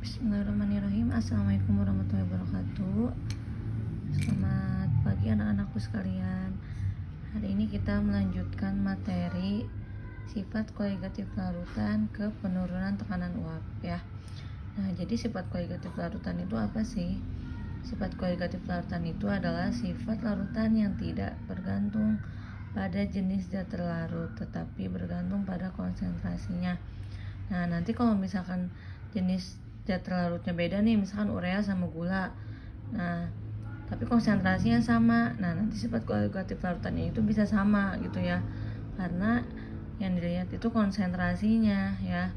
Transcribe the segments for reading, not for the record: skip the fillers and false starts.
Bismillahirrahmanirrahim. Assalamualaikum warahmatullahi wabarakatuh. Selamat pagi anak-anakku sekalian. Hari ini kita melanjutkan materi sifat koligatif larutan ke penurunan tekanan uap ya. Nah, jadi sifat koligatif larutan itu apa sih? Sifat koligatif larutan itu adalah sifat larutan yang tidak bergantung pada jenis zat terlarut, tetapi bergantung pada konsentrasinya. Nah, nanti kalau misalkan jenis zat terlarutnya beda nih, misalkan urea sama gula, nah tapi konsentrasinya sama, nah nanti sifat koligatif larutannya itu bisa sama gitu ya, karena yang dilihat itu konsentrasinya ya.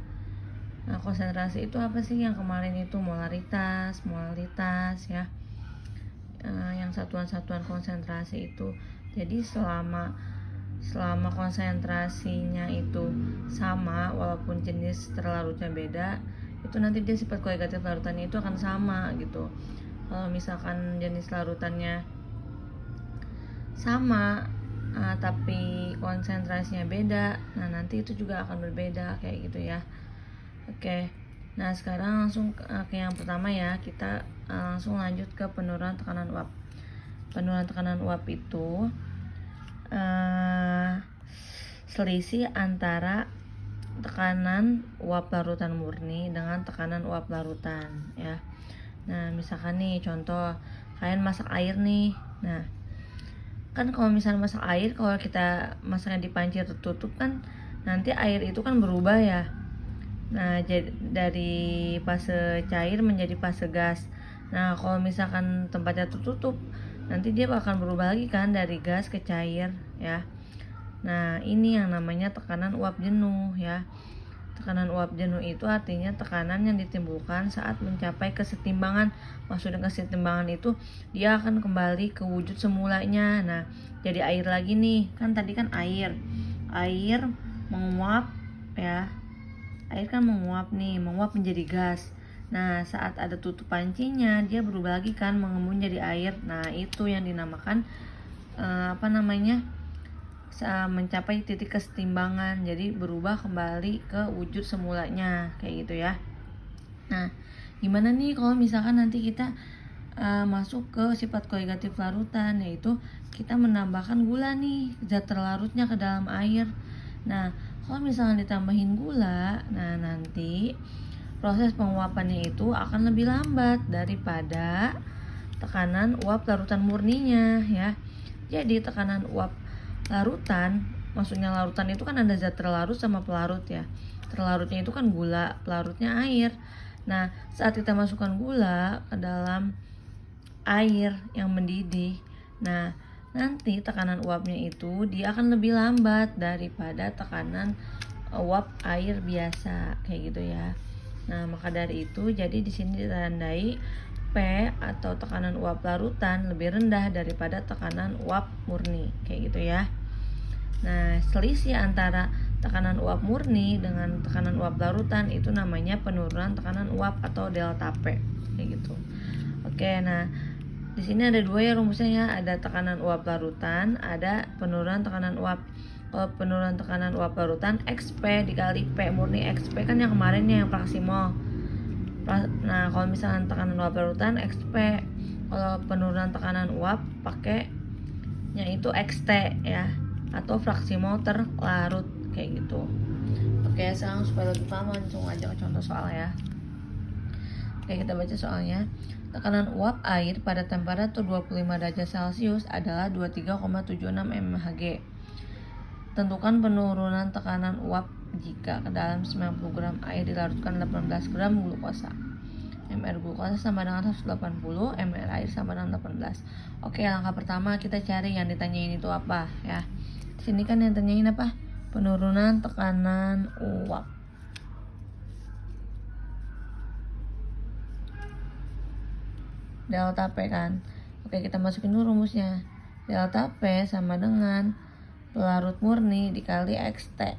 Nah, konsentrasi itu apa sih? Yang kemarin itu molaritas ya, yang satuan-satuan konsentrasi itu. Jadi selama konsentrasinya itu sama walaupun jenis terlarutnya beda, itu nanti dia sifat koligatif larutannya itu akan sama gitu. Kalau misalkan jenis larutannya sama tapi konsentrasinya beda, nah nanti itu juga akan berbeda kayak gitu ya. Oke, nah sekarang langsung ke yang pertama ya. Kita langsung lanjut ke penurunan tekanan uap. Penurunan tekanan uap itu selisih antara tekanan uap larutan murni dengan tekanan uap larutan ya. Nah, misalkan nih contoh kalian masak air nih. Nah, kan kalau misalnya masak air, kalau kita masaknya di panci tertutup kan nanti air itu kan berubah ya. Nah, jadi dari fase cair menjadi fase gas. Nah, kalau misalkan tempatnya tertutup, nanti dia akan berubah lagi kan dari gas ke cair ya. Nah, ini yang namanya tekanan uap jenuh ya. Tekanan uap jenuh itu artinya tekanan yang ditimbulkan saat mencapai kesetimbangan. Maksudnya kesetimbangan itu dia akan kembali ke wujud semulanya. Nah, jadi air lagi nih. Kan tadi kan air menguap ya. Air kan menguap menjadi gas. Nah, saat ada tutup pancinya, dia berubah lagi kan mengembun jadi air. Nah, itu yang dinamakan mencapai titik kesetimbangan, jadi berubah kembali ke wujud semulanya kayak gitu ya. Nah, gimana nih kalau misalkan nanti kita masuk ke sifat koligatif larutan, yaitu kita menambahkan gula nih, zat terlarutnya ke dalam air. Nah, kalau misalkan ditambahin gula, nah nanti proses penguapannya itu akan lebih lambat daripada tekanan uap larutan murninya ya. Jadi tekanan uap larutan, maksudnya larutan itu kan ada zat terlarut sama pelarut ya. Terlarutnya itu kan gula, pelarutnya air. Nah, saat kita masukkan gula ke dalam air yang mendidih, nah nanti tekanan uapnya itu dia akan lebih lambat daripada tekanan uap air biasa kayak gitu ya. Nah, maka dari itu jadi di sini ditandai P atau tekanan uap larutan lebih rendah daripada tekanan uap murni kayak gitu ya. Nah, selisih antara tekanan uap murni dengan tekanan uap larutan itu namanya penurunan tekanan uap atau delta P kayak gitu. Oke, nah di sini ada dua ya rumusnya ya, ada tekanan uap larutan, ada penurunan tekanan uap. Kalau penurunan tekanan uap larutan XP dikali P murni, XP kan yang kemarinnya yang fraksi mol. Nah, kalau misalkan tekanan uap larutan XP, kalau penurunan tekanan uap pakainya itu XT ya, atau fraksi mol terlarut kayak gitu. Oke, sekarang supaya lebih paham langsung aja ke contoh soal ya. Oke, kita baca soalnya. Tekanan uap air pada temperatur 25 derajat Celcius adalah 23,76 mHg. Tentukan penurunan tekanan uap jika ke dalam 90 gram air dilarutkan 18 gram glukosa. mR glukosa sama dengan 180, mR air sama dengan 18. Oke, langkah pertama kita cari yang ditanyain itu apa ya. Di sini kan yang ditanyain apa? Penurunan tekanan uap. Delta P kan. Oke, kita masukin dulu rumusnya. Delta P sama dengan pelarut murni dikali XT.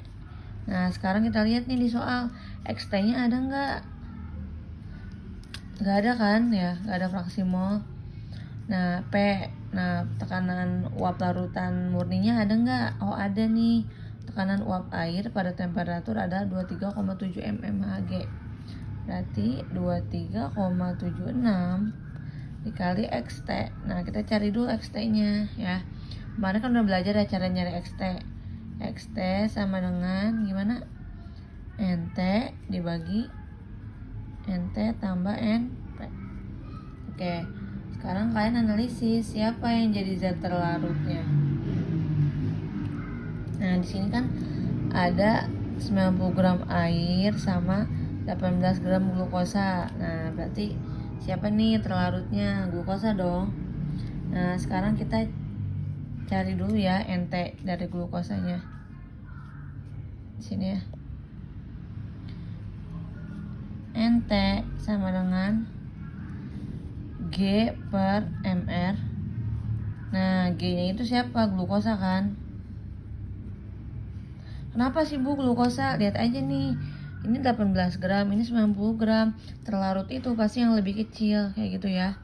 Nah, sekarang kita lihat nih di soal, XT-nya ada nggak? Nggak ada kan ya, nggak ada fraksi mol. Nah, tekanan uap larutan murninya ada nggak? Oh, ada nih. Tekanan uap air pada temperatur ada 23,7 mmHg. Berarti 23,76 dikali XT. Nah, kita cari dulu XT-nya ya. Kemarin kan udah belajar ya cara nyari XT. XT sama dengan gimana? NT dibagi NT tambah NP. Oke, sekarang kalian analisis siapa yang jadi zat terlarutnya. Nah, di sini kan ada 90 gram air sama 18 gram glukosa. Nah, berarti siapa nih terlarutnya? Glukosa dong. Nah, sekarang kita cari dulu ya NT dari glukosanya. Di sini ya. NT sama dengan G per MR. Nah, G-nya itu siapa? Glukosa kan? Kenapa sih Bu glukosa? Lihat aja nih. Ini 18 gram, ini 90 gram. Terlarut itu pasti yang lebih kecil, kayak gitu ya.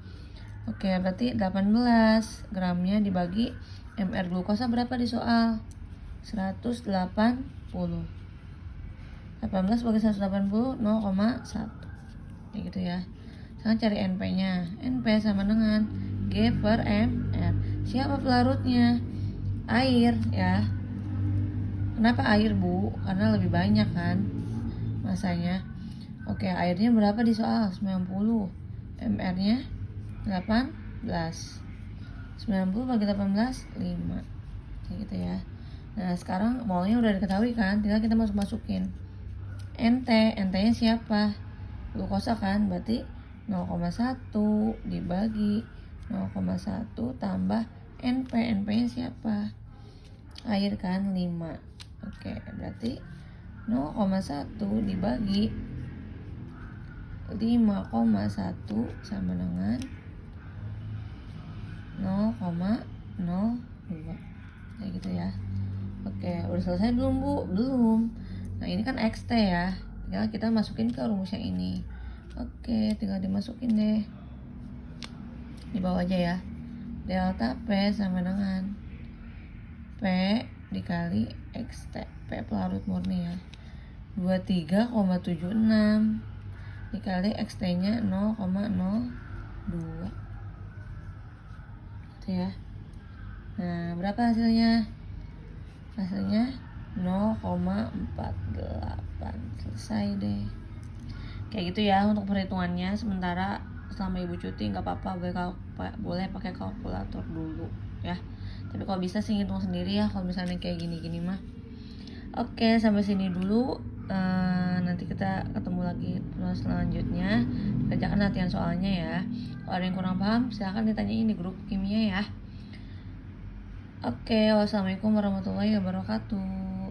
Oke, berarti 18 gramnya dibagi MR glukosa berapa di soal? 180. 18 bagi 180, 0,1. Kayak gitu ya. Sekarang cari NP-nya. NP sama dengan G per MR. Siapa pelarutnya? Air ya. Kenapa air Bu? Karena lebih banyak kan masanya. Oke, airnya berapa di soal? 90. MR-nya 18. 90 bagi 18, 5. Kayak gitu ya. Nah, sekarang molnya udah diketahui kan? Tinggal kita masukin NT. NT-nya siapa? Glukosa kan? Berarti 0,1 dibagi 0,1 tambah NP. NP-nya siapa? Air kan? 5. Oke, berarti 0,1 dibagi 5,1 sama dengan 0,02. Kayak gitu ya. Oke, udah selesai belum Bu? Belum. Nah, ini kan XT ya. Tinggal kita masukin ke rumus yang ini. Oke, tinggal dimasukin deh. Di bawah aja ya. Delta P sama dengan P dikali XT. P pelarut murni ya. 23,76 dikali XT-nya 0,02. Gitu ya. Nah, berapa hasilnya? Hasilnya 0,48. Selesai deh. Kayak gitu ya untuk perhitungannya. Sementara selama ibu cuti nggak apa-apa, boleh pakai kalkulator dulu ya. Tapi kalau bisa sih hitung sendiri ya kalau misalnya kayak gini-gini mah. Oke, sampai sini dulu. Nanti kita ketemu lagi selanjutnya. Kerjakan latihan soalnya ya. Kalau ada yang kurang paham silahkan ditanyain di grup kimia ya. Oke, wassalamualaikum warahmatullahi wabarakatuh.